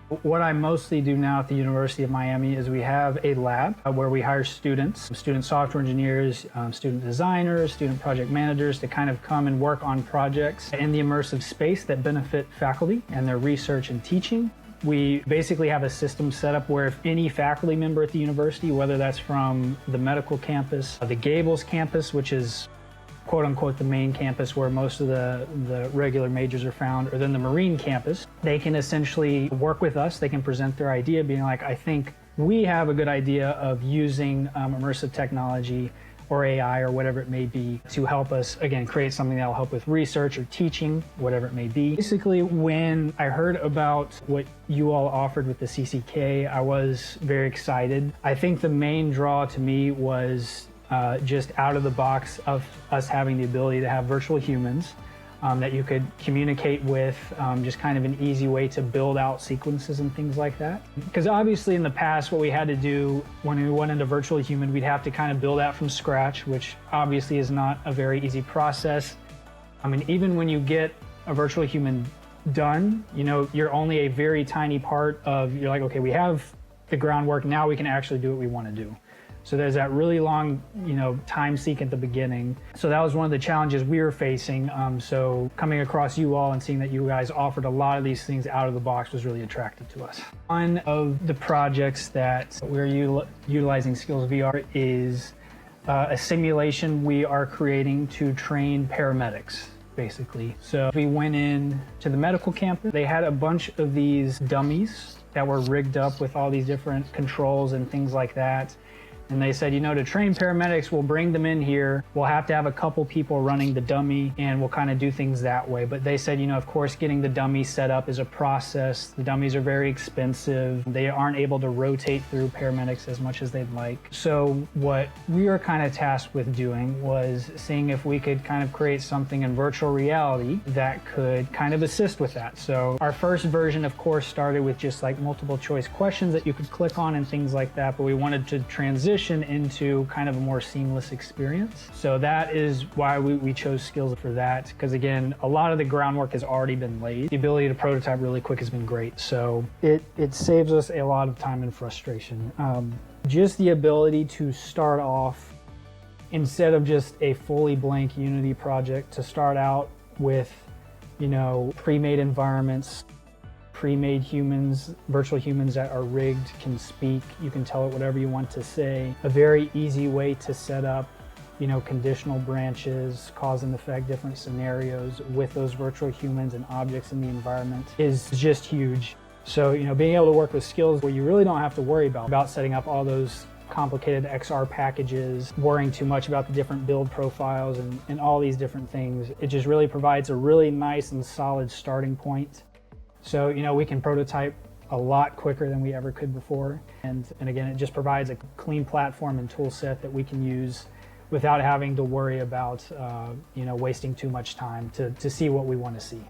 What I mostly do now at the University of Miami is we have a lab where we hire student software engineers, student designers, student project managers to kind of come and work on projects in the immersive space that benefit faculty and their research and teaching. We basically have a system set up where if any faculty member at the university, whether that's from the medical campus, the Gables campus, which is quote unquote the main campus where most of the regular majors are found, or then the Marine campus, they can essentially work with us. They can present their idea being like, I think we have a good idea of using immersive technology or AI or whatever it may be to help us, again, create something that'll help with research or teaching, whatever it may be. Basically, when I heard about what you all offered with the CCK, I was very excited. I think the main draw to me was just out of the box of us having the ability to have virtual humans that you could communicate with, just kind of an easy way to build out sequences and things like that. Because obviously in the past, what we had to do when we went into virtual human, we'd have to kind of build out from scratch, which obviously is not a very easy process. I mean, even when you get a virtual human done, you know, you're only a very tiny part of, you're like, okay, we have the groundwork, now we can actually do what we want to do. So there's that really long, time sink at the beginning. So that was one of the challenges we were facing. So coming across you all and seeing that you guys offered a lot of these things out of the box was really attractive to us. One of the projects that we're utilizing SkillsVR is a simulation we are creating to train paramedics, basically. So we went in to the medical campus. They had a bunch of these dummies that were rigged up with all these different controls and things like that. And they said, to train paramedics, we'll bring them in here. We'll have to have a couple people running the dummy and we'll kind of do things that way. But they said, of course, getting the dummy set up is a process. The dummies are very expensive. They aren't able to rotate through paramedics as much as they'd like. So what we were kind of tasked with doing was seeing if we could kind of create something in virtual reality that could kind of assist with that. So our first version, of course, started with just like multiple choice questions that you could click on and things like that. But we wanted to transition into kind of a more seamless experience. So that is why we chose Skills for that, because again, a lot of the groundwork has already been laid. The ability to prototype really quick has been great. So it saves us a lot of time and frustration. Just the ability to start off, instead of just a fully blank Unity project, to start out with, pre-made environments, pre-made humans, virtual humans that are rigged, can speak, you can tell it whatever you want to say. A very easy way to set up, conditional branches, cause and effect different scenarios with those virtual humans and objects in the environment is just huge. So, being able to work with Skills where you really don't have to worry about setting up all those complicated XR packages, worrying too much about the different build profiles and all these different things. It just really provides a really nice and solid starting point. So, we can prototype a lot quicker than we ever could before. And again, it just provides a clean platform and tool set that we can use without having to worry about, wasting too much time to see what we want to see.